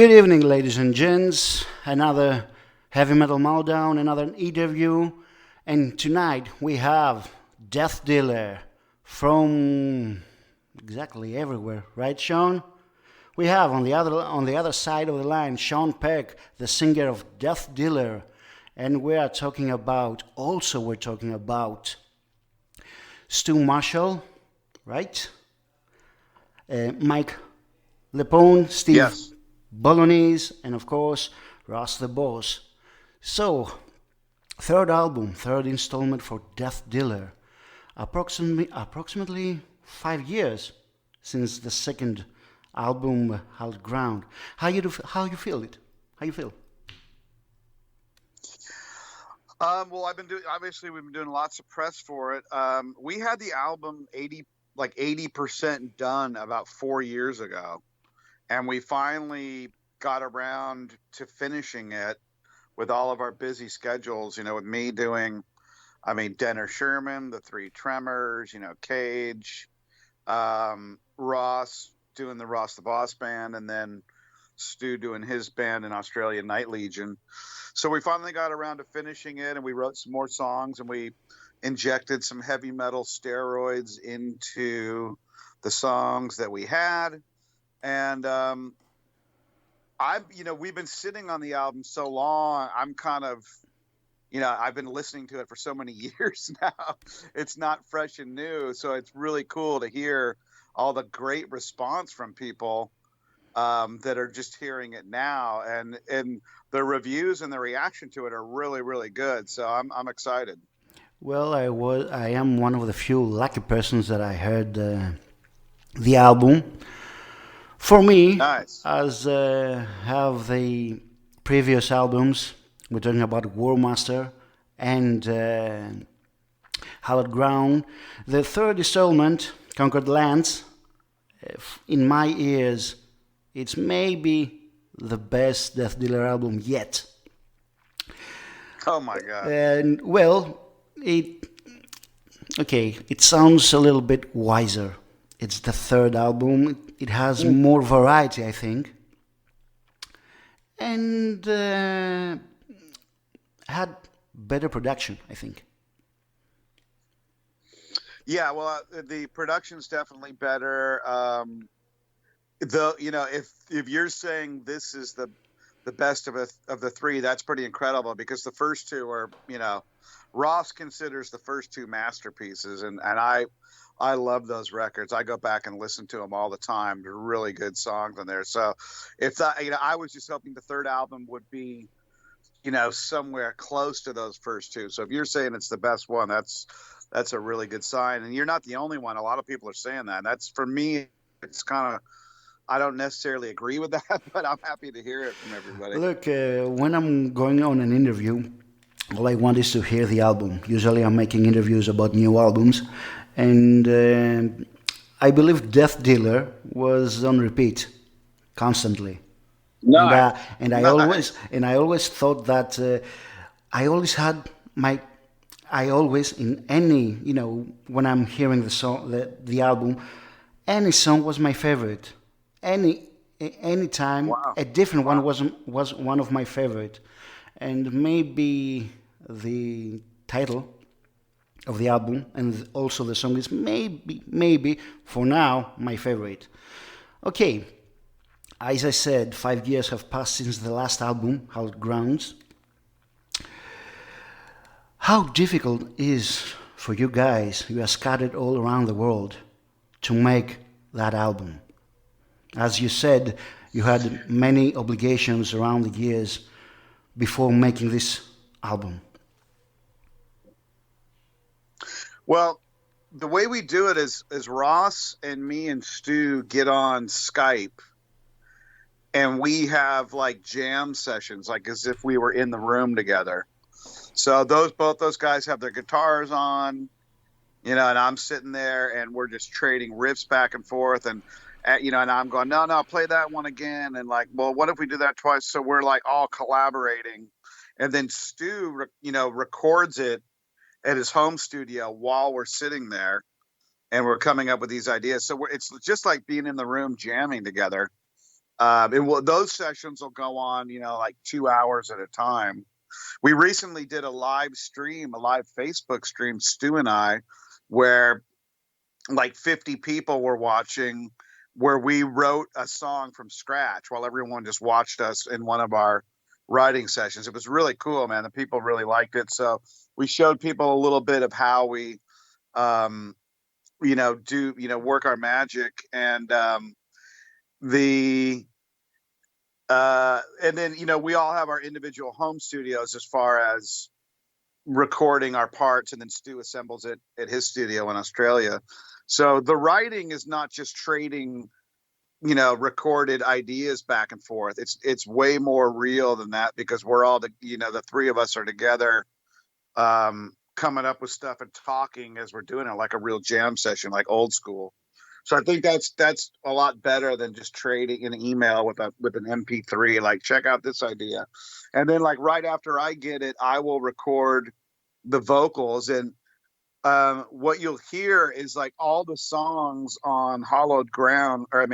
Good evening, ladies and gents. Another heavy metal meltdown, another interview, and tonight we have Death Dealer from exactly everywhere, right, Sean? We have on the other side of the line Sean Peck, the singer of Death Dealer, and we're talking about Stu Marshall, right? Mike Lepone, Steve Yes. Bolognese, and of course, Ross the Boss. So, third album, third installment for Death Dealer. Approximately 5 years since the second album held ground. How you feel it? How you feel? Well, I've been doing. Obviously, we've been doing lots of press for it. We had the album 80% done about 4 years ago, and we finally got around to finishing it with all of our busy schedules. With me doing, Denner Sherman, the Three Tremors, Cage, Ross doing the Ross the Boss band, and then Stu doing his band in Australia, Night Legion. So we finally got around to finishing it, and we wrote some more songs, and we injected some heavy metal steroids into the songs that we had. And we've been sitting on the album so long. I'm kind of, I've been listening to it for so many years now. It's not fresh and new, so it's really cool to hear all the great response from people that are just hearing it now, and the reviews and the reaction to it are really really good. So I'm excited. Well, I am one of the few lucky persons that I heard the album. For me, Nice. as have the previous albums, we're talking about War Master and Hallowed Ground. The third installment, Conquered Lands, in my ears, it's maybe the best Death Dealer album yet. Oh my God. And well, it okay, it sounds a little bit wiser. It's the third album. It has more variety, I think, and had better production, I think. Yeah, well, the production's definitely better. Though, if you're saying this is the best of the three, that's pretty incredible, because the first two are, Ross considers the first two masterpieces, and I love those records. I go back and listen to them all the time. They're really good songs on there. So if that, I was just hoping the third album would be, somewhere close to those first two. So if you're saying it's the best one, that's a really good sign. And you're not the only one. A lot of people are saying that. And that's, for me, it's kind of, I don't necessarily agree with that, but I'm happy to hear it from everybody. Look, when I'm going on an interview, all I want is to hear the album. Usually, I'm making interviews about new albums, and I believe Death Dealer was on repeat constantly. and Nice. uh, and I always Nice. and I always thought that I always had my I always in any when I'm hearing the album, any song was my favorite. Any time Wow. a different one Wow. was one of my favorite, and maybe the title of the album and also the song is maybe for now my favorite. Okay, as I said, 5 years have passed since the last album, Hallowed Grounds. How difficult is for you guys, you are scattered all around the world, to make that album? As you said, you had many obligations around the years before making this album. Well, the way we do it is Ross and me and Stu get on Skype, and we have like jam sessions, like as if we were in the room together. So both those guys have their guitars on, and I'm sitting there, and we're just trading riffs back and forth, and I'm going, no, no, play that one again, and like, well, what if we do that twice? So we're like all collaborating, and then Stu, records it at his home studio while we're sitting there, and we're coming up with these ideas. So it's just like being in the room jamming together. Those sessions will go on, like 2 hours at a time. We recently did a live Facebook stream, Stu and I, where like 50 people were watching, where we wrote a song from scratch while everyone just watched us in one of our writing sessions. It was really cool, man. The people really liked it. So we showed people a little bit of how we, um, work our magic. And then, we all have our individual home studios as far as recording our parts, and then Stu assembles it at his studio in Australia. So the writing is not just trading, recorded ideas back and forth. It's way more real than that, because we're all the three of us are together, coming up with stuff and talking as we're doing it, like a real jam session, like old school. So I think that's a lot better than just trading an email with an MP3. Like, check out this idea, and then like right after I get it, I will record the vocals. And what you'll hear is like all the songs on Hollowed Ground, or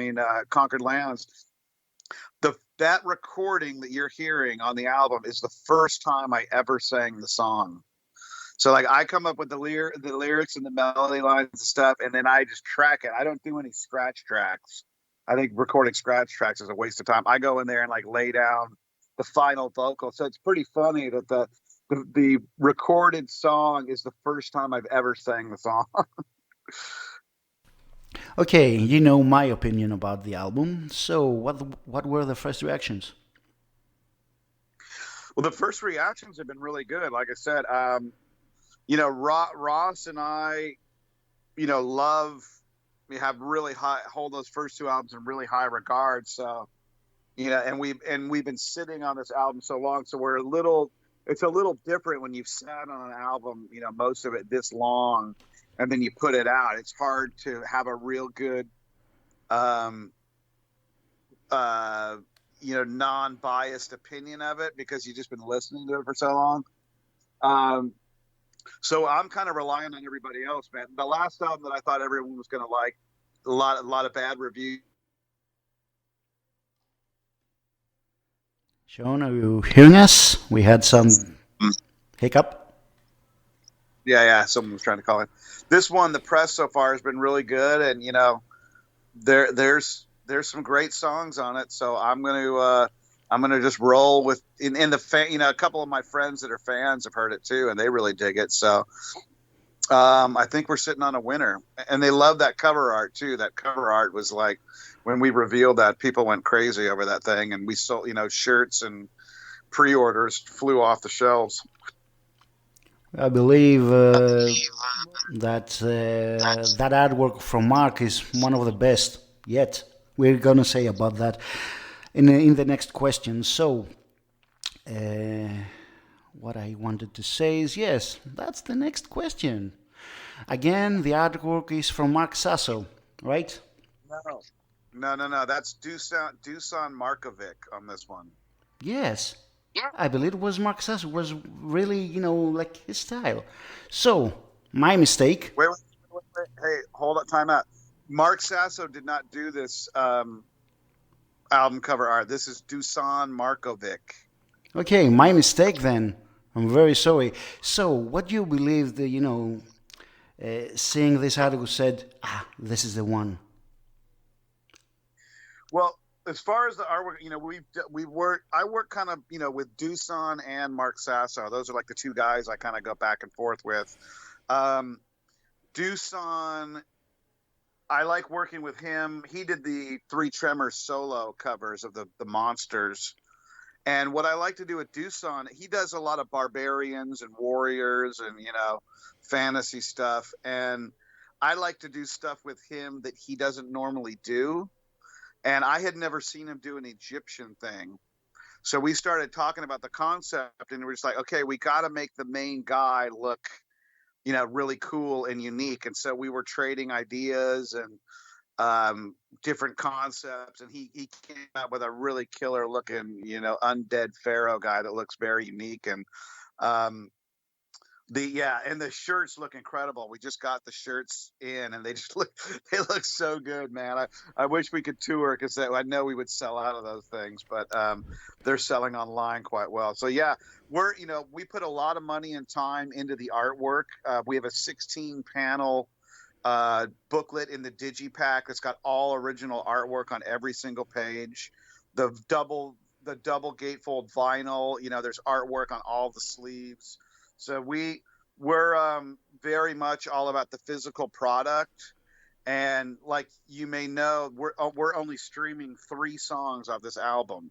Conquered Lands. That recording that you're hearing on the album is the first time I ever sang the song. So like I come up with the lyrics and the melody lines and stuff, and then I just track it. I don't do any scratch tracks. I think recording scratch tracks is a waste of time. I go in there and like lay down the final vocal. So it's pretty funny that the recorded song is the first time I've ever sang the song. Okay, you know my opinion about the album. So what were the first reactions? Well, the first reactions have been really good. Like I said, Ross and I, we have really hold those first two albums in really high regard. So, and we've been sitting on this album so long. So it's a little different when you've sat on an album, most of it this long, and then you put it out. It's hard to have a real good, non-biased opinion of it, because you've just been listening to it for so long. So I'm kind of relying on everybody else, man. The last album that I thought everyone was going to like, a lot of bad reviews. Sean, are you hearing us? We had some hiccup. Yeah, someone was trying to call in. This one, the press so far has been really good, and there's some great songs on it. So I'm gonna just roll with in the fan. A couple of my friends that are fans have heard it too, and they really dig it. So I think we're sitting on a winner, and they love that cover art too. That cover art was like, when we revealed that, people went crazy over that thing, and we sold, shirts and pre-orders flew off the shelves. I believe that artwork from Mark is one of the best yet. We're gonna say about that in the next question. So, what I wanted to say is, yes, that's the next question. Again, the artwork is from Mark Sasso, right? No. That's Dusan Markovic on this one. Yes. I believe it was Mark Sasso. Was really, like his style. So, my mistake. Wait. Hey, hold on, time out. Mark Sasso did not do this album cover art. This is Dusan Markovic. Okay, my mistake then. I'm very sorry. So, what do you believe that, seeing this article said, this is the one? Well, as far as the artwork, I work kind of, with Dusan and Mark Sasso. Those are like the two guys I kind of go back and forth with. Dusan, I like working with him. He did the Three Tremors solo covers of the monsters. And what I like to do with Dusan, he does a lot of barbarians and warriors and, fantasy stuff. And I like to do stuff with him that he doesn't normally do. And I had never seen him do an Egyptian thing. So we started talking about the concept, and we're just like, okay, we got to make the main guy look, really cool and unique. And so we were trading ideas and different concepts, and he came out with a really killer looking, undead pharaoh guy that looks very unique. And And the shirts look incredible. We just got the shirts in, and they look so good, man. I wish we could tour, because I know we would sell out of those things, but they're selling online quite well. So yeah, we put a lot of money and time into the artwork. We have a 16 panel booklet in the digipack that's got all original artwork on every single page. The double gatefold vinyl, there's artwork on all the sleeves. So we're very much all about the physical product. And like you may know, we're only streaming 3 songs off this album.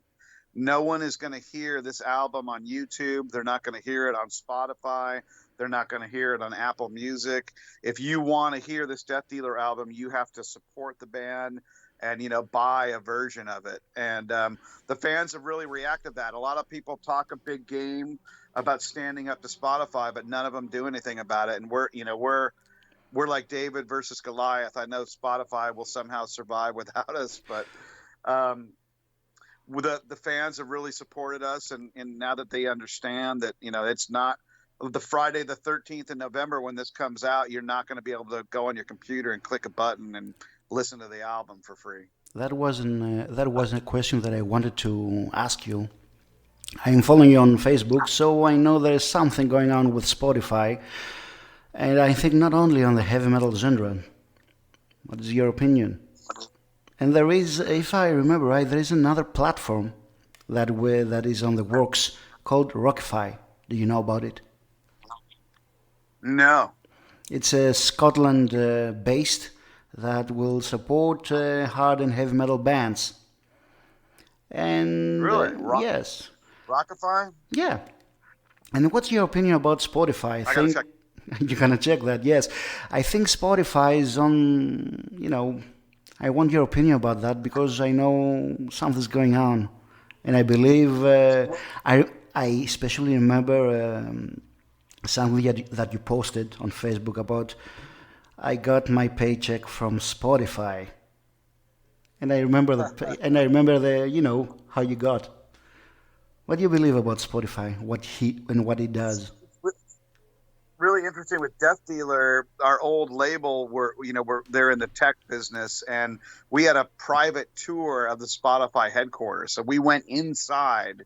No one is going to hear this album on YouTube. They're not going to hear it on Spotify. They're not going to hear it on Apple Music. If you want to hear this Death Dealer album, you have to support the band and, buy a version of it. And the fans have really reacted to that. A lot of people talk a big game about standing up to Spotify, but none of them do anything about it. And we're like David versus Goliath. I know Spotify will somehow survive without us, but the fans have really supported us, and now that they understand that it's not the Friday the 13th in November when this comes out, you're not going to be able to go on your computer and click a button and listen to the album for free. That wasn't a question that I wanted to ask you. I'm following you on Facebook, so I know there is something going on with Spotify, and I think not only on the heavy metal genre. What is your opinion? And there is, if I remember right, there is another platform that is on the works called Rockify. Do you know about it? No. It's a Scotland based that will support hard and heavy metal bands. And really, yes, Rockify. Yeah. And what's your opinion about Spotify? I gotta check. You're gonna check that, yes. I think Spotify is on. I want your opinion about that because I know something's going on, and I believe I especially remember something that you posted on Facebook about. I got my paycheck from Spotify, and I remember the how you got. What do you believe about Spotify? What it does? Really interesting with Death Dealer, our old label, they're in the tech business, and we had a private tour of the Spotify headquarters. So we went inside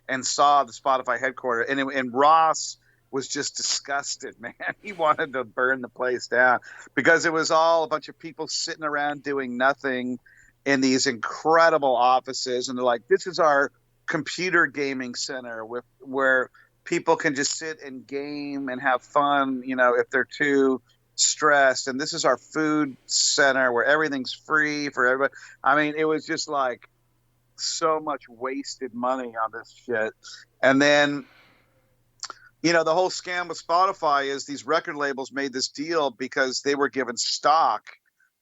and saw the Spotify headquarters, and Ross was just disgusted, man. He wanted to burn the place down because it was all a bunch of people sitting around doing nothing in these incredible offices, and they're like, "This is our computer gaming center where people can just sit and game and have fun, if they're too stressed. And this is our food center where everything's free for everybody." I mean, it was just like so much wasted money on this shit. And then, the whole scam with Spotify is these record labels made this deal because they were given stock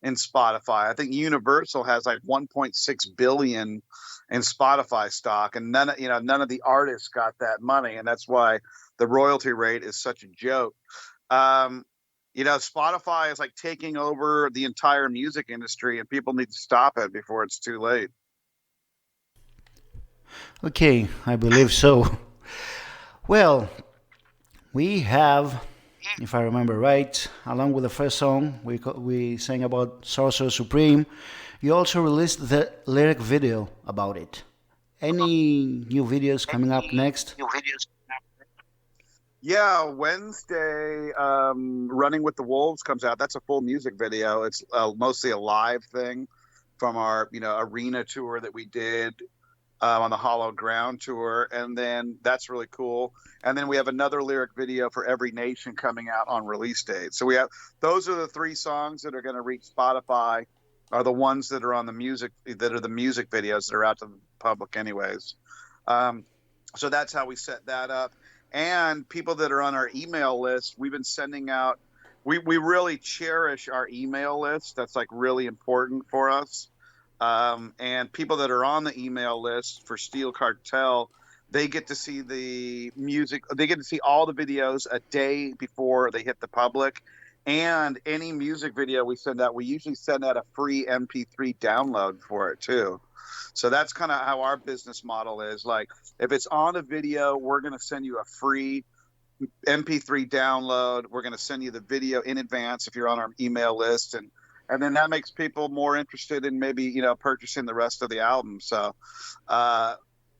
in Spotify. I think Universal has like 1.6 billion in Spotify stock, and none of the artists got that money, and that's why the royalty rate is such a joke. Spotify is like taking over the entire music industry, and people need to stop it before it's too late. Okay, I believe so. Well, we have, if I remember right, along with the first song we sang about Sorcerer Supreme, you also released the lyric video about it. Any new videos coming up next? Yeah, Wednesday, Running with the Wolves comes out. That's a full music video. It's mostly a live thing from our arena tour that we did on the Hollow Ground tour, and then that's really cool. And then we have another lyric video for Every Nation coming out on release date. So those are the 3 songs that are going to reach Spotify, are the ones that are on the music videos that are out to the public anyways. So that's how we set that up. And people that are on our email list, we've been sending out, we really cherish our email list. That's like really important for us. And people that are on the email list for Steel Cartel, they get to see the music. They get to see all the videos a day before they hit the public. And any music video we send out, we usually send out a free MP3 download for it too. So that's kind of how our business model is. Like, if it's on a video, we're going to send you a free MP3 download. We're going to send you the video in advance if you're on our email list, and then that makes people more interested in maybe purchasing the rest of the album. So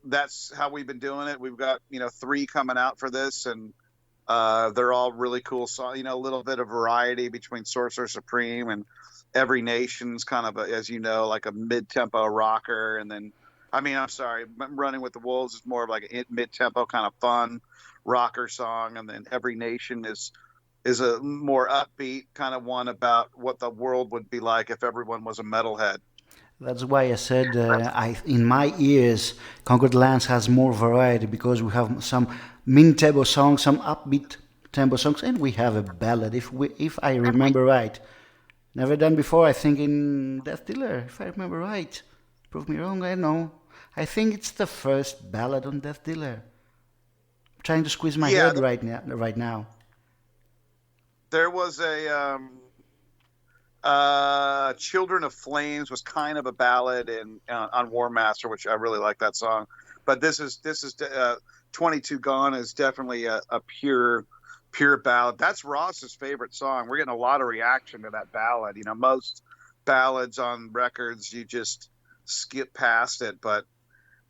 that's how we've been doing it. We've got 3 coming out for this, and they're all really cool songs. A little bit of variety between Sorcerer Supreme and Every Nation's kind of as like a mid-tempo rocker, and then I'm sorry, Running with the Wolves is more of like a mid-tempo kind of fun rocker song, and then Every Nation is a more upbeat kind of one about what the world would be like if everyone was a metalhead. That's why I said in my ears, Conquered Lands has more variety because we have some mid-tempo songs, some upbeat tempo songs, and we have a ballad. If I remember right, never done before. I think in Death Dealer, if I remember right. Prove me wrong. I don't know. I think it's the first ballad on Death Dealer. I'm trying to squeeze my head right now. There was a Children of Flames was kind of a ballad on War Master, which I really like that song. But this is 22 Gone is definitely a pure ballad. That's Ross's favorite song. We're getting a lot of reaction to that ballad. Most ballads on records you just skip past it, but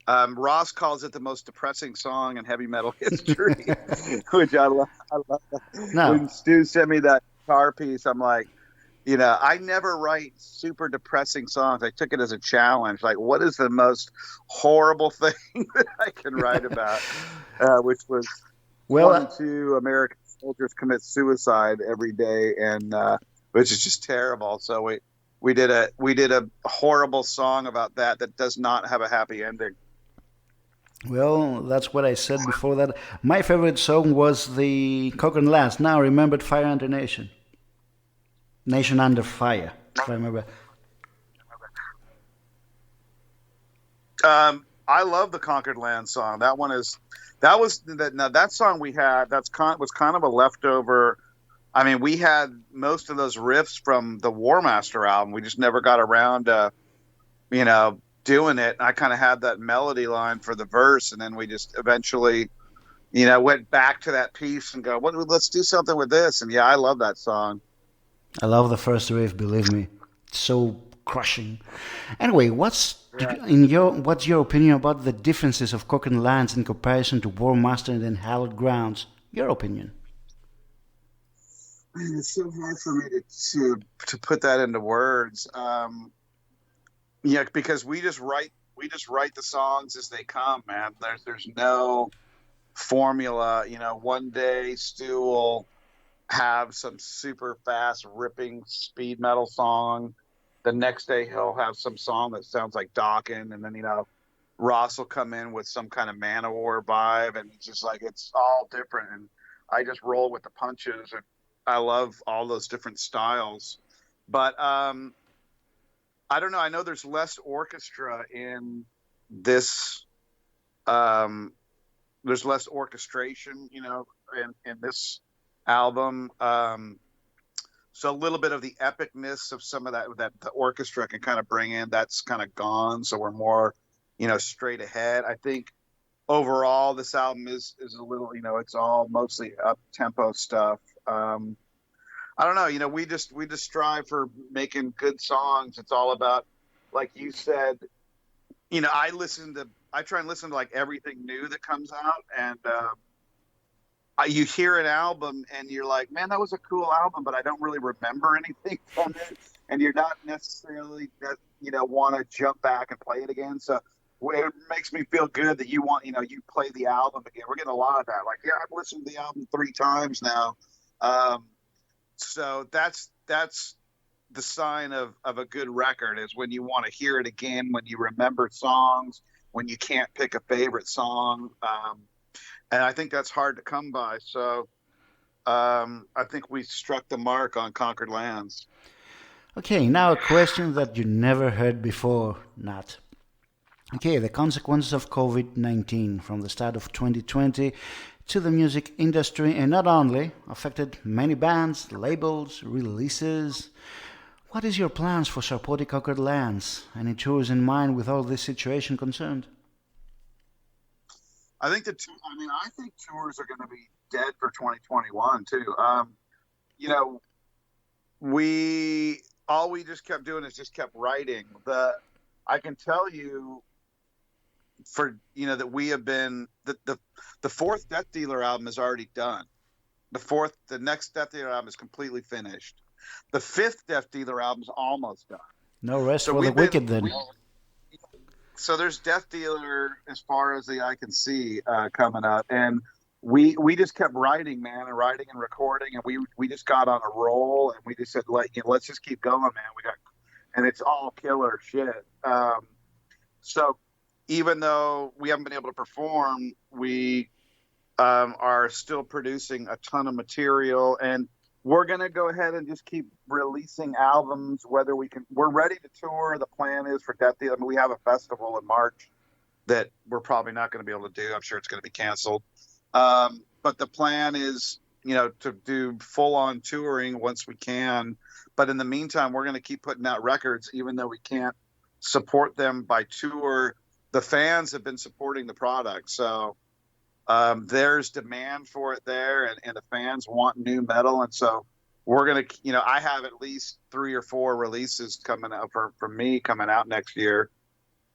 Ross calls it the most depressing song in heavy metal history, which I love. No. When Stu sent me that guitar piece, I'm like, I never write super depressing songs. I took it as a challenge. Like, what is the most horrible thing that I can write about? Which was 22 American soldiers commit suicide every day, and which is just terrible. So we did a horrible song about that does not have a happy ending. Well, that's what I said before that. My favorite song was the Conquered Lands, now remembered Fire Under Nation. Nation Under Fire, if I remember. I love the Conquered Land song. That song we had was kind of a leftover. We had most of those riffs from the War Master album. We just never got around to, doing it. I kind of had that melody line for the verse, and then we just eventually, went back to that piece and go, let's do something with this. And I love that song. I love the first riff, believe me. It's so crushing. Anyway, what's your opinion about the differences of Conquered Lands in comparison to War Master and then Hallowed Grounds? Your opinion. It's so hard for me to put that into words. Because we just write the songs as they come, man. There's no formula. One day Stu will have some super fast ripping speed metal song. The next day he'll have some song that sounds like Dokken, and then Ross will come in with some kind of Manowar vibe, and it's just like it's all different. And I just roll with the punches, and I love all those different styles. But I don't know. I know there's less orchestra in this. There's less orchestration, in this album. So a little bit of the epicness of some of that the orchestra can kind of bring in, that's kind of gone. So we're more, straight ahead. I think overall this album is a little, it's all mostly up tempo stuff. I don't know. We just strive for making good songs. It's all about, like you said, I try and listen to like everything new that comes out, and you hear an album and you're like, man, that was a cool album, but I don't really remember anything from it, and you're not necessarily want to jump back and play it again. So it makes me feel good that you play the album again. We're getting a lot of that. Like, I've listened to the album 3 times now. So that's the sign of a good record, is when you want to hear it again, when you remember songs, when you can't pick a favorite song. And I think that's hard to come by. So I think we struck the mark on Conquered Lands. Okay, now a question that you never heard before, Nat. Okay, the consequences of COVID-19 from the start of 2020 to the music industry, and not only, affected many bands, labels, releases. What is your plans for supporting Conquered Lands? Any tours in mind with all this situation concerned? I think I think tours are going to be dead for 2021 too. You know, we all we just kept doing is just kept writing. I can tell you for that we have been the fourth Death Dealer album is already done. The next Death Dealer album is completely finished. The fifth Death Dealer album is almost done. No rest So for the we've been wicked then. so there's Death Dealer as far as the eye can see coming up, and we just kept writing, man, and writing and recording, and we just got on a roll, and we just said let's just keep going, man. And it's all killer shit. So even though we haven't been able to perform, we are still producing a ton of material, and we're going to go ahead and just keep releasing albums, whether we're ready to tour. The plan is for Death Dealer. I mean, we have a festival in March that we're probably not going to be able to do. I'm sure it's going to be canceled. But the plan is, to do full on touring once we can. But in the meantime, we're going to keep putting out records, even though we can't support them by tour. The fans have been supporting the product. So, there's demand for it there, and the fans want new metal, and so we're gonna, I have at least 3 or 4 releases coming out for me coming out next year,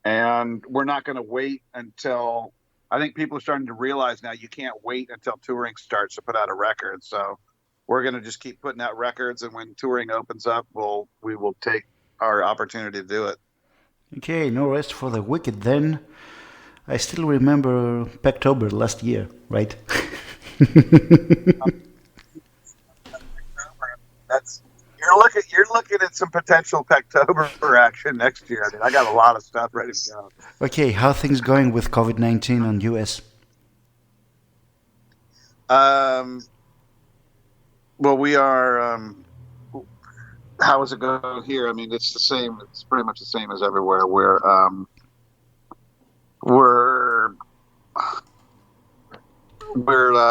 and we're not gonna wait until I think people are starting to realize now you can't wait until touring starts to put out a record. So we're gonna just keep putting out records, and when touring opens up, we will take our opportunity to do it. Okay, no rest for the wicked then. I still remember Pecktober last year, right? You're looking at some potential Pecktober action next year. I mean, I got a lot of stuff ready to go. Okay, how things going with COVID-19 on US? Well, we are. How is it going here? I mean, it's the same. It's pretty much the same as everywhere. We're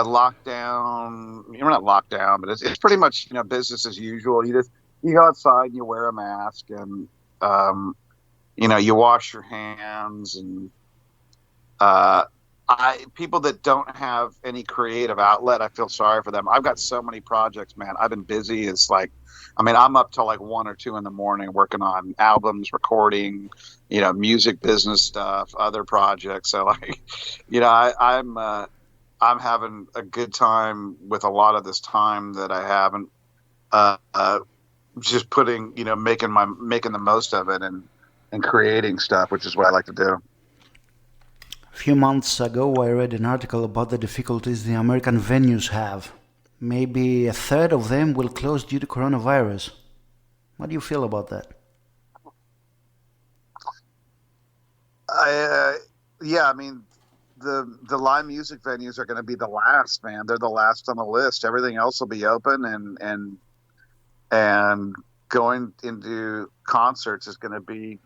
locked down. We're not locked down, but it's pretty much business as usual. You go outside and you wear a mask, and you wash your hands, and people that don't have any creative outlet, I feel sorry for them. I've got so many projects, man. I've been busy. It's like, I mean, I'm up till like 1 or 2 in the morning working on albums, recording, music business stuff, other projects. So like, I'm having a good time with a lot of this time that I haven't, just putting, making the most of it and creating stuff, which is what I like to do. A few months ago, I read an article about the difficulties the American venues have. Maybe a third of them will close due to coronavirus. What do you feel about that? Yeah, I mean, the live music venues are going to be the last, man. They're the last on the list. Everything else will be open, and going into concerts is going to be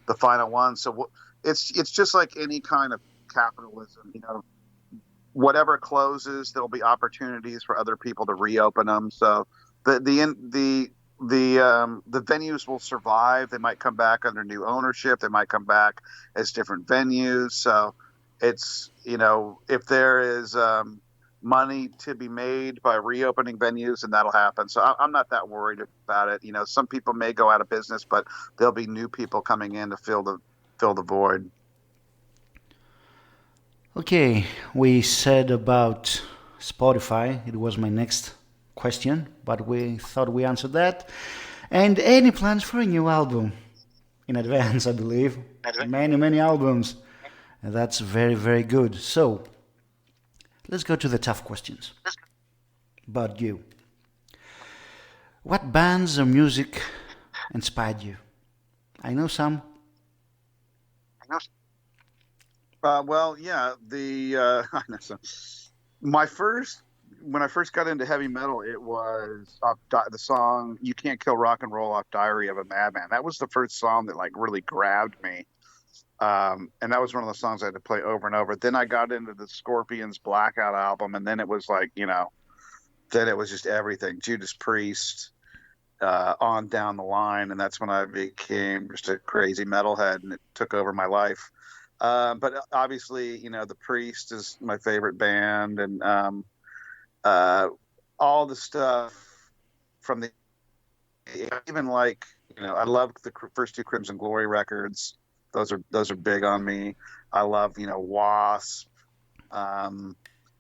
the final one. So it's just like any kind of capitalism, whatever closes, there'll be opportunities for other people to reopen them. So the venues will survive. They might come back under new ownership. They might come back as different venues. So it's, if there is money to be made by reopening venues, and that'll happen. So I'm not that worried about it. Some people may go out of business, but there'll be new people coming in to fill the void. Okay, we said about Spotify. It was my next question, but we thought we answered that. And any plans for a new album? In advance, I believe. Many, many albums. And that's very, very good. So, let's go to the tough questions. About you. What bands or music inspired you? I know some. Well, yeah, I know some. When I first got into heavy metal, it was the song "You Can't Kill Rock and Roll" off "Diary of a Madman." That was the first song that like really grabbed me, and that was one of the songs I had to play over and over. Then I got into the Scorpions Blackout album, and then it was like, then it was just everything. Judas Priest, on down the line, and that's when I became just a crazy metalhead, and it took over my life. But obviously, the Priest is my favorite band, and uh, all the stuff from the even like I love the first two Crimson Glory records. Those are big on me. I love Wasp, um,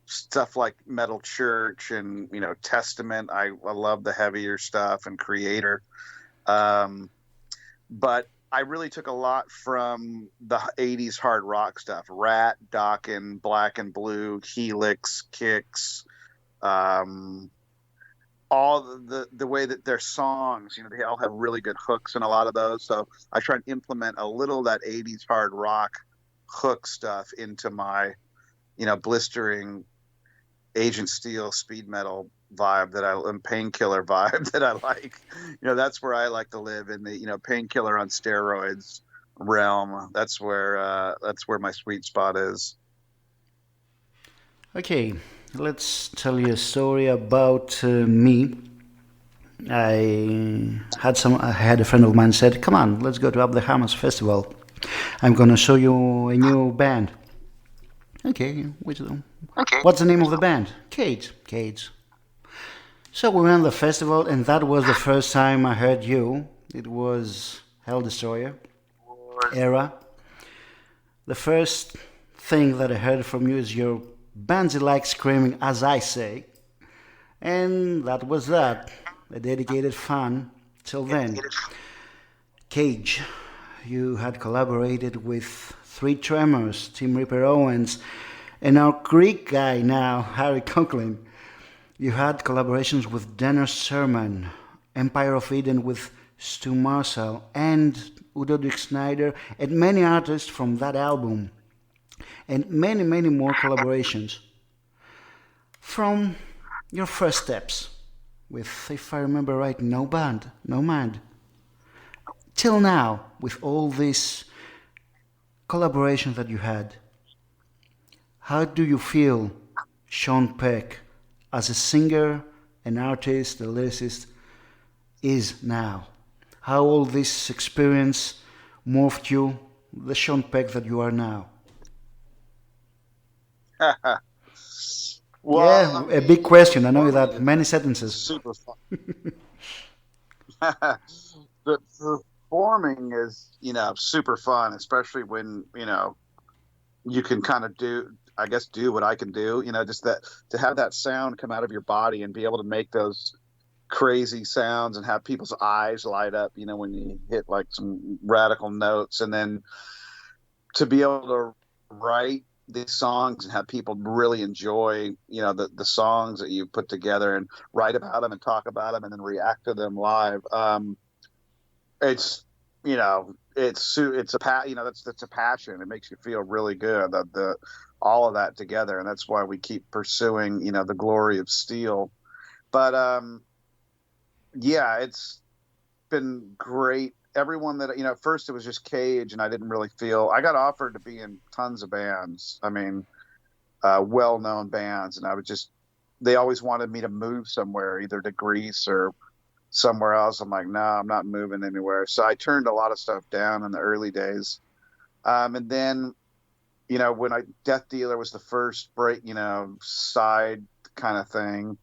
stuff like Metal Church and Testament. I love the heavier stuff and Creator. Um, but I really took a lot from the 80s hard rock stuff. Rat, Dokken, Black and Blue, Helix, Kicks, um, all the way that their songs, they all have really good hooks in a lot of those. So I try and implement a little of that 80s hard rock hook stuff into my, blistering Agent Steel speed metal vibe and Painkiller vibe that I like. That's where I like to live, in the Painkiller on steroids realm. That's where my sweet spot is. Okay, let's tell you a story about me. I had a friend of mine said, "Come on, let's go to Up the Hammers Festival. I'm gonna show you a new band." Okay, what's the name of the band? Cage. Cage. So we went to the festival, and that was the first time I heard you. It was Hell Destroyer era. The first thing that I heard from you is your bandsy-like screaming, as I say, and that was that. A dedicated fan till then. Cage, you had collaborated with Three Tremors, Tim Ripper Owens, and our Greek guy now, Harry Conklin. You had collaborations with Dennis Sherman, Empire of Eden with Stu Marshall, and Udo Dick Snyder, and many artists from that album, and many, many more collaborations. From your first steps with, if I remember right, No Band, No Man, till now, with all this collaboration that you had, how do you feel Sean Peck as a singer, an artist, a lyricist is now? How all this experience morphed you, the Sean Peck that you are now? Well, I Yeah, a big mean, question. I know performing that is many sentences. super fun. The performing is, super fun, especially when, you can kind of I guess, do what I can do, just that to have that sound come out of your body and be able to make those crazy sounds and have people's eyes light up, when you hit like some radical notes, and then to be able to write these songs and have people really enjoy, the songs that you put together and write about them and talk about them and then react to them live. It's, that's a passion. It makes you feel really good, the all of that together. And that's why we keep pursuing, the glory of steel. But, yeah, it's been great. Everyone that at first it was just Cage, and I didn't really feel. I got offered to be in tons of bands. I mean, well-known bands, and they always wanted me to move somewhere, either to Greece or somewhere else. I'm like, no, I'm not moving anywhere. So I turned a lot of stuff down in the early days. And then, when Death Dealer was the first break, side kind of thing.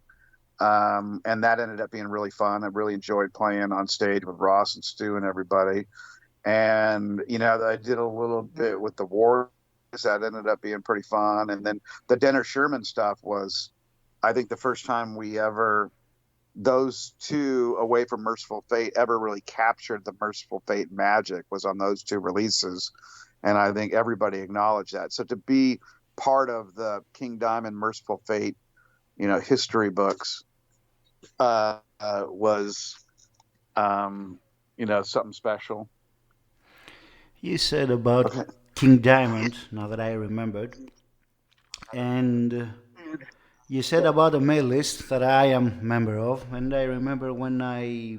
And that ended up being really fun. I really enjoyed playing on stage with Ross and Stu and everybody. And, I did a little bit with the Wars. That ended up being pretty fun. And then the Dennis Sherman stuff was, I think, the first time those two, away from Merciful Fate, ever really captured the Merciful Fate magic was on those two releases. And I think everybody acknowledged that. So to be part of the King Diamond Merciful Fate, history books was, something special. You said about King Diamond, now that I remembered, and you said about a mail list that I am member of, and I remember when I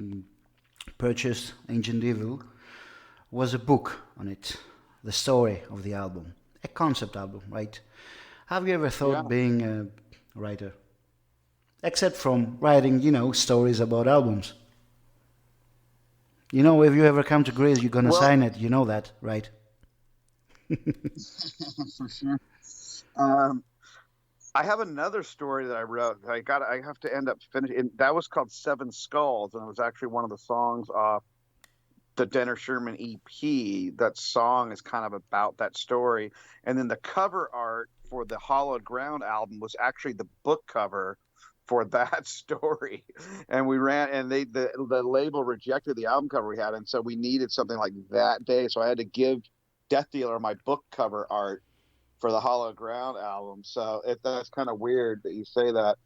purchased Ancient Evil, was a book on it, the story of the album, a concept album, right? Have you ever thought being a writer? Except from writing, stories about albums. If you ever come to Greece, you're gonna Well, sign it. You know that, right? for sure. Um, I have another story that I wrote. I have to end up finishing. That was called Seven Skulls, and it was actually one of the songs off the Denner Sherman EP. That song is kind of about that story. And then the cover art for the Hollowed Ground album was actually the book cover for that story. And we ran, and the label rejected the album cover we had, and so we needed something like that day. So I had to give Death Dealer my book cover art for the Hollow Ground album. So that's kind of weird that you say that.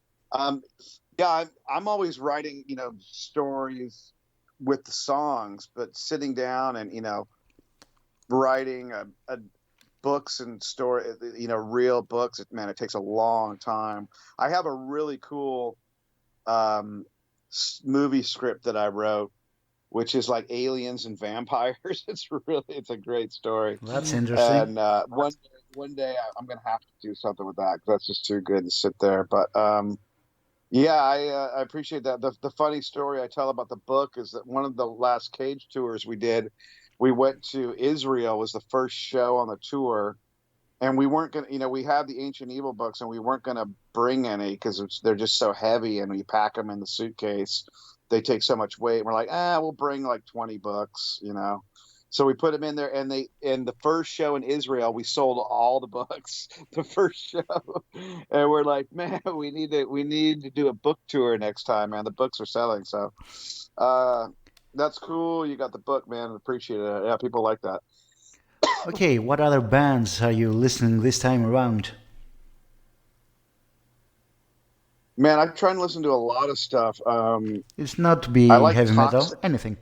Yeah, I'm always writing, stories with the songs, but sitting down and, writing a books and story, real books, man, it takes a long time. I have a really cool movie script that I wrote, which is like aliens and vampires. It's a great story. That's interesting. And one day I'm gonna have to do something with that because that's just too good to sit there. But yeah, I appreciate that. The funny story I tell about the book is that one of the last Cage tours we did, we went to Israel, was the first show on the tour, and we weren't gonna, we had the Ancient Evil books, and we weren't gonna bring any because they're just so heavy, and we pack them in the suitcase. They take so much weight. And we're like, we'll bring like 20 books, So we put them in there, and the first show in Israel, we sold all the books. The first show, and we're like, man, we need to do a book tour next time, man. The books are selling, so that's cool. You got the book, man. Appreciate it. Yeah, people like that. Okay, what other bands are you listening this time around? Man, I try and listen to a lot of stuff. It's not to be I like heavy metal, Toxic. anything.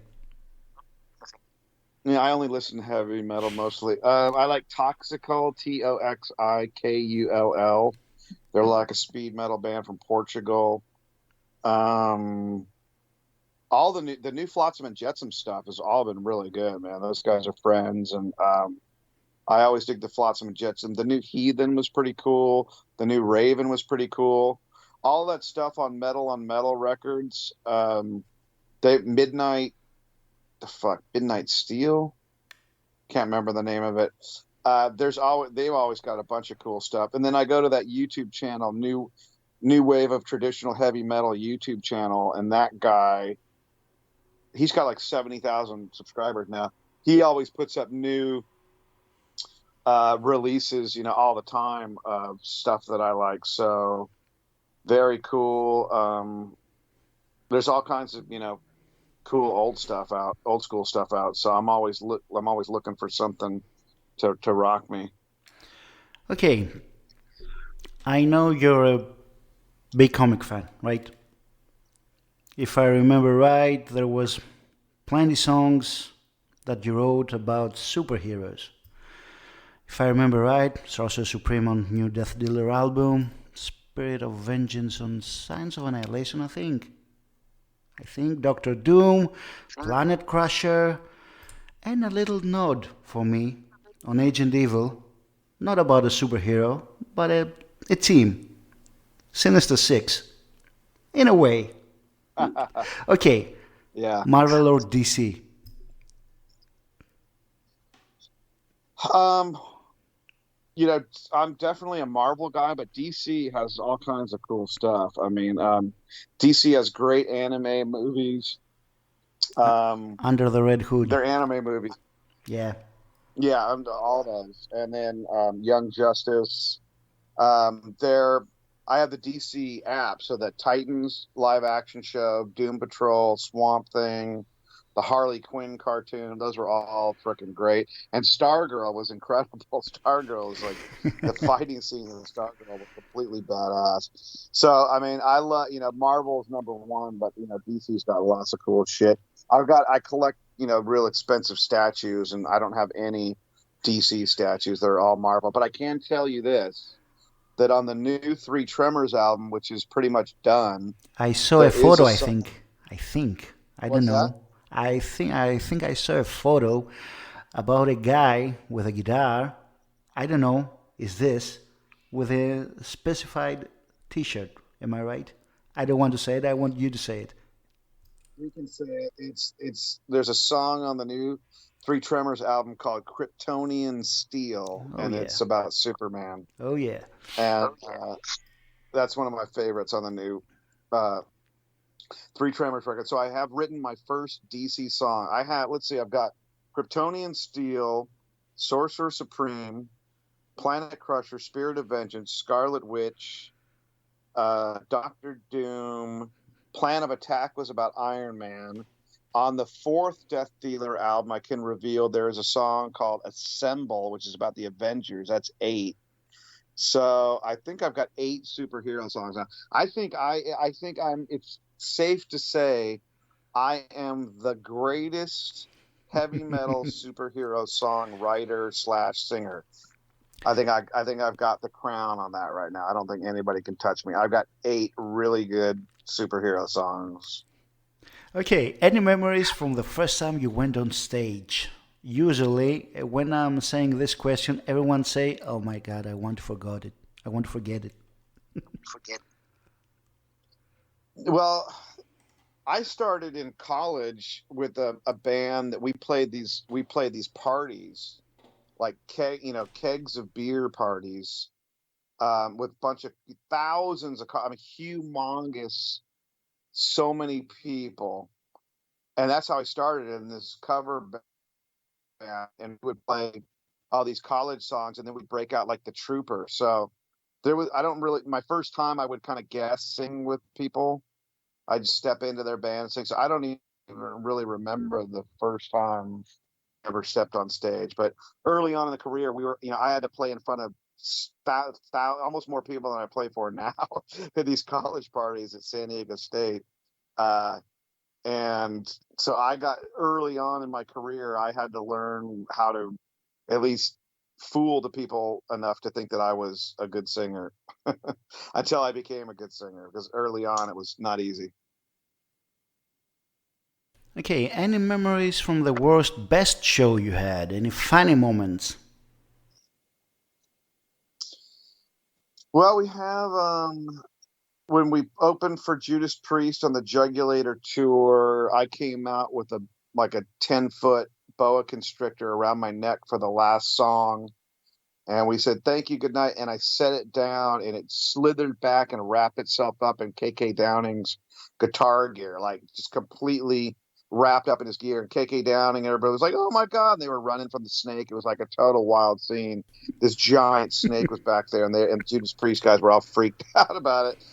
Yeah, I only listen to heavy metal mostly. I like Toxical, Toxikull. They're like a speed metal band from Portugal. All the new Flotsam and Jetsam stuff has all been really good, man. Those guys are friends, and I always dig the Flotsam and Jetsam. The new Heathen was pretty cool. The new Raven was pretty cool. All that stuff on Metal Records. Midnight Steel. Can't remember the name of it. They've always got a bunch of cool stuff. And then I go to that YouTube channel, New Wave of Traditional Heavy Metal YouTube channel, and that guy, he's got like 70,000 subscribers now. He always puts up new releases, all the time of stuff that I like. So very cool. There's all kinds of, cool old school stuff out. So I'm always looking for something to rock me. Okay, I know you're a big comic fan, right? If I remember right, there was plenty songs that you wrote about superheroes. If I remember right, Sorcerer Supreme on new Death Dealer album, Spirit of Vengeance on Signs of Annihilation, I think Doctor Doom, Planet Crusher, and a little nod for me on Agent Evil, not about a superhero, but a team, Sinister Six, in a way. Okay, Yeah. Marvel or DC? I'm definitely a Marvel guy, but DC has all kinds of cool stuff. I mean, DC has great anime movies. Under the Red Hood. They're anime movies. Yeah. Yeah, all those. And then Young Justice. I have the DC app, so that Titans live action show, Doom Patrol, Swamp Thing, the Harley Quinn cartoon, those were all freaking great. And Stargirl was incredible. Stargirl is like the fighting scene in Stargirl was completely badass. So I mean, I love, Marvel's number one, but DC's got lots of cool shit. I collect real expensive statues, and I don't have any DC statues. They're all Marvel. But I can tell you this, that on the new Three Tremors album, which is pretty much done, I saw a photo. I don't What's know. that? I think I saw a photo about a guy with a guitar. I don't know. Is this with a specified T-shirt? Am I right? I don't want to say it. I want you to say it. We can say it. There's a song on the new Three Tremors album called Kryptonian Steel, and it's about Superman. Oh yeah. And That's one of my favorites on the new uh, Three Tremors record. So I have written my first DC song. Let's see, I've got Kryptonian Steel, Sorcerer Supreme, Planet Crusher, Spirit of Vengeance, Scarlet Witch, Doctor Doom. Plan of Attack was about Iron Man. On the fourth Death Dealer album, I can reveal there is a song called Assemble, which is about the Avengers. That's 8. So I think I've got 8 superhero songs now. It's safe to say I am the greatest heavy metal superhero songwriter / singer. I think I've got the crown on that right now. I don't think anybody can touch me. I've got 8 really good superhero songs. Okay, any memories from the first time you went on stage? Usually, when I'm saying this question, everyone say, "Oh my God, I want to forget it. I want to forget it." Forget. Well, I started in college with a band that we played these parties, like kegs of beer parties, with a bunch of thousands of, humongous, so many people, and that's how I started in this cover band, and we would play all these college songs, and then we'd break out like the Trooper. So I don't really, my first time I would kind of guest sing with people. I'd step into their band and sing. So I don't even really remember the first time I ever stepped on stage. But early on in the career, I had to play in front of almost more people than I play for now at these college parties at San Diego State. And so I got early on in my career, I had to learn how to at least fool the people enough to think that I was a good singer until I became a good singer, because early on it was not easy. Okay, any memories from the worst, best show you had? Any funny moments? Well, we have when we opened for Judas Priest on the Jugulator tour, I came out with a 10-foot boa constrictor around my neck for the last song. And we said, "Thank you, good night." And I set it down, and it slithered back and wrapped itself up in KK Downing's guitar gear, like just completely wrapped up in his gear. And KK Downing, everybody was like, "Oh my God." And they were running from the snake. It was like a total wild scene. This giant snake was back there, and the Judas Priest guys were all freaked out about it.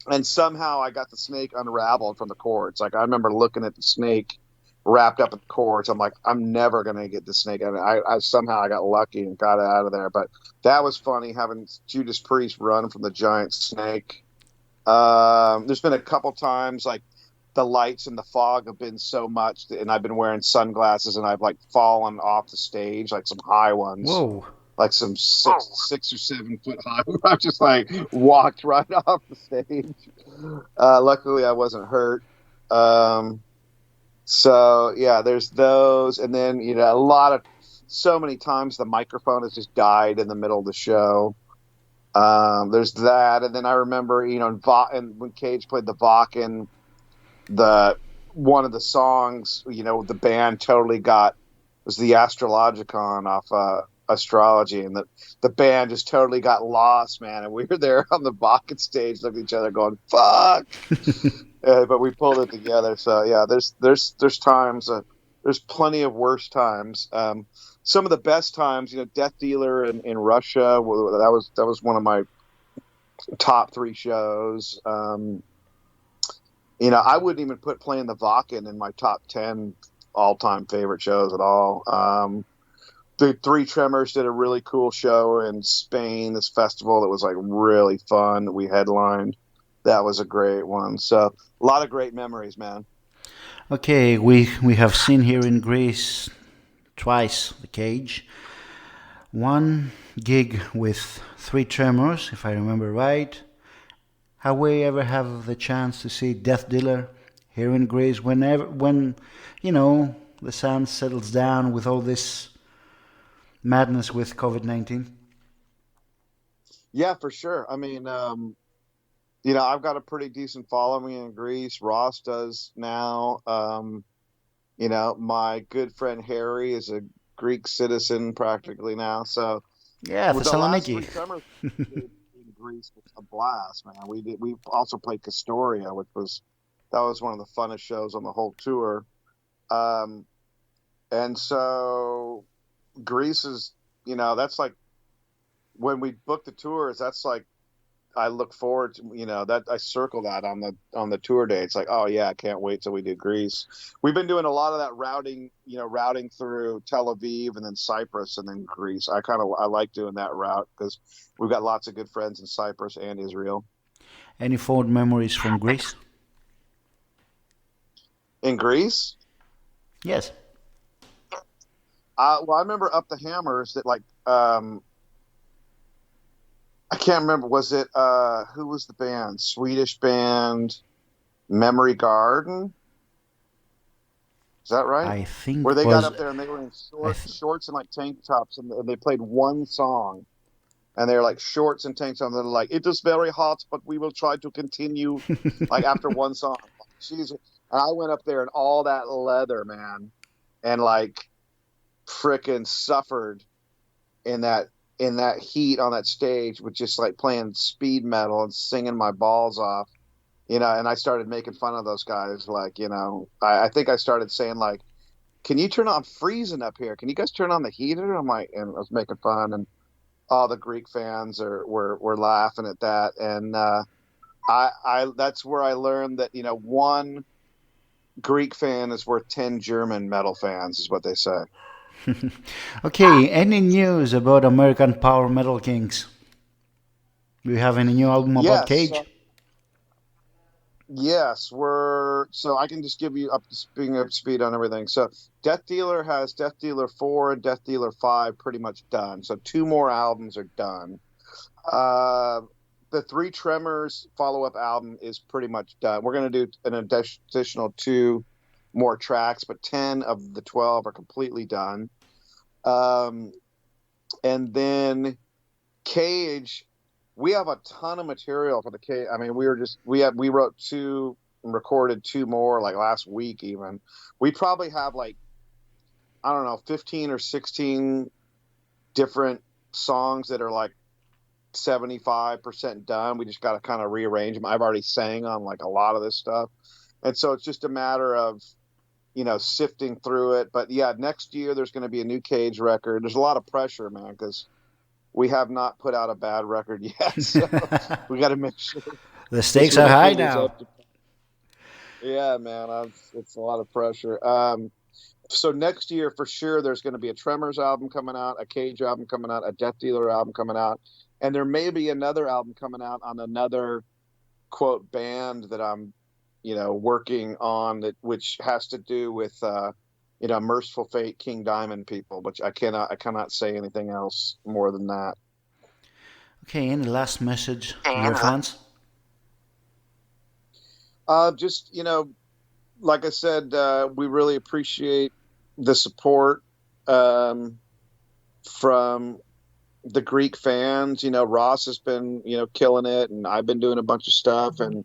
And somehow I got the snake unraveled from the cords. Like, I remember looking at the snake wrapped up in cords. I'm like, I'm never gonna get the snake out. I somehow I got lucky and got it out of there. But that was funny, having Judas Priest run from the giant snake. There's been a couple times like the lights and the fog have been so much, and I've been wearing sunglasses, and I've like fallen off the stage, like some high ones. Whoa. Like some 6 or 7 foot high. I just like walked right off the stage. Luckily, I wasn't hurt. So yeah, there's those, and then so many times the microphone has just died in the middle of the show. There's that, and then I remember, and when Cage played the Vakken, one of the songs, the band totally was the Astrologicon off Astrology, and the band just totally got lost, man. And we were there on the Vakken stage looking at each other going, "Fuck." But we pulled it together. So yeah, there's times, there's plenty of worse times. Some of the best times, Death Dealer in Russia, that was one of my top 3 shows. I wouldn't even put playing the Vakken in my top 10 all-time favorite shows at all. The Three Tremors did a really cool show in Spain, this festival that was like really fun that we headlined. That was a great one. So a lot of great memories, man. Okay, we have seen here in Greece twice the Cage. One gig with Three Tremors, if I remember right. Have we ever have the chance to see Death Dealer here in Greece when the sun settles down with all this madness with COVID-19? Yeah, for sure. I mean, I've got a pretty decent following in Greece. Ross does now. My good friend Harry is a Greek citizen practically now. So yeah, with the last Three Thessaloniki. Tremors Greece was a blast, man. We also played Castoria, that was one of the funnest shows on the whole tour. And so Greece is, that's like when we book the tours, that's like I look forward to, that I circle that on the tour day. It's like, oh yeah, I can't wait till we do Greece. We've been doing a lot of that routing through Tel Aviv and then Cyprus and then Greece. I like doing that route because we've got lots of good friends in Cyprus and Israel. Any fond memories from Greece? In Greece? Yes. Well, I remember Up the Hammers that I can't remember. Was it who was the band? Swedish band, Memory Garden. Is that right? I think where they got up there and they were in shorts and like tank tops and they played one song, and they're like shorts and tank tops. And they're like, "It is very hot, but we will try to continue." Like after one song, Jesus. And I went up there in all that leather, man, and like frickin' suffered in that heat on that stage with just like playing speed metal and singing my balls off, and I started making fun of those guys. Like, I think I started saying like, can you turn on freezing up here? Can you guys turn on the heater? I'm like, and I was making fun, and all the Greek fans were laughing at that. And I that's where I learned that, one Greek fan is worth 10 German metal fans, is what they say. Okay, any news about American Power Metal Kings? Do you have any new album about Cage? Yes, so I can just give you up to speed on everything. So Death Dealer has Death Dealer 4 and Death Dealer 5 pretty much done. So 2 more albums are done. The Three Tremors follow-up album is pretty much done. We're going to do an additional 2 more tracks, but 10 of the 12 are completely done. And then Cage, we have a ton of material for the Cage. I mean, we wrote 2 and recorded 2 more like last week even. We probably have like, I don't know, 15 or 16 different songs that are like 75% done. We just got to kind of rearrange them. I've already sang on like a lot of this stuff. And so it's just a matter of, sifting through it. But yeah, next year there's going to be a new Cage record. There's a lot of pressure, man, because we have not put out a bad record yet. So we got to make sure. The stakes are high now. Yeah, man, it's a lot of pressure. So next year for sure there's going to be a Tremors album coming out, a Cage album coming out, a Death Dealer album coming out, and there may be another album coming out on another quote band that I'm working on, which has to do with Merciful Fate, King Diamond people, which I cannot say anything else more than that. Okay, any last message to your fans? Just like I said, we really appreciate the support from the Greek fans. Ross has been killing it, and I've been doing a bunch of stuff, and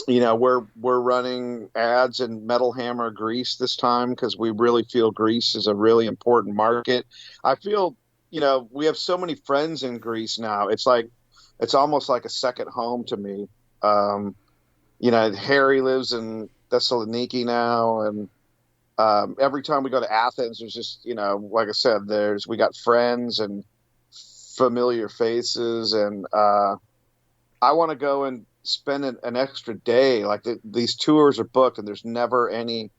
we're running ads in Metal Hammer Greece this time because we really feel Greece is a really important market. I feel, we have so many friends in Greece now. It's almost like a second home to me. Harry lives in Thessaloniki now, and every time we go to Athens, there's just, like I said, we got friends and familiar faces, and I want to go and spend an extra day. Like these tours are booked and there's never any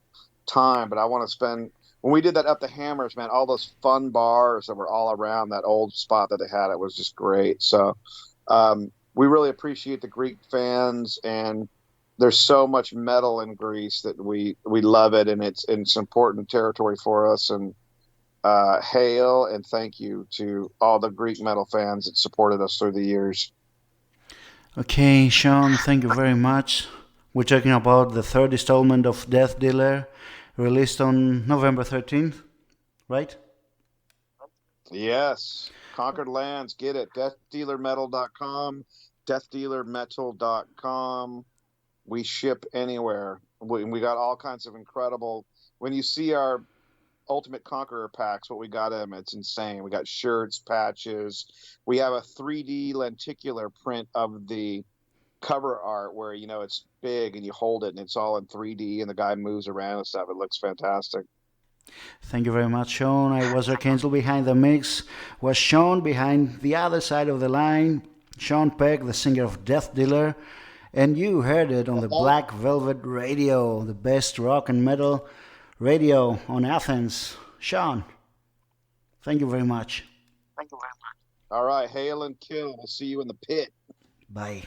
time, but I want to spend, when we did that Up the Hammers, man, all those fun bars that were all around that old spot that they had, it was just great. So we really appreciate the Greek fans, and there's so much metal in Greece that we love it, and it's important territory for us. And hail and thank you to all the Greek metal fans that supported us through the years. Okay, Sean, thank you very much. We're talking about the 3rd installment of Death Dealer, released on November 13th, right? Yes. Conquered Lands, get it. DeathDealerMetal.com, DeathDealerMetal.com. We ship anywhere. We got all kinds of incredible. When you see our Ultimate Conqueror packs, what we got them, it's insane. We got shirts, patches. We have a 3D lenticular print of the cover art where, you know, it's big and you hold it and it's all in 3D and the guy moves around and stuff. It looks fantastic. Thank you very much, Sean. I was Archangel behind the mix. Was Sean behind the other side of the line? Sean Peck, the singer of Death Dealer. And you heard it on the Black Velvet Radio, the best rock and metal radio on Athens. Sean, thank you very much. Thank you very much. All right, hail and kill. We'll see you in the pit. Bye.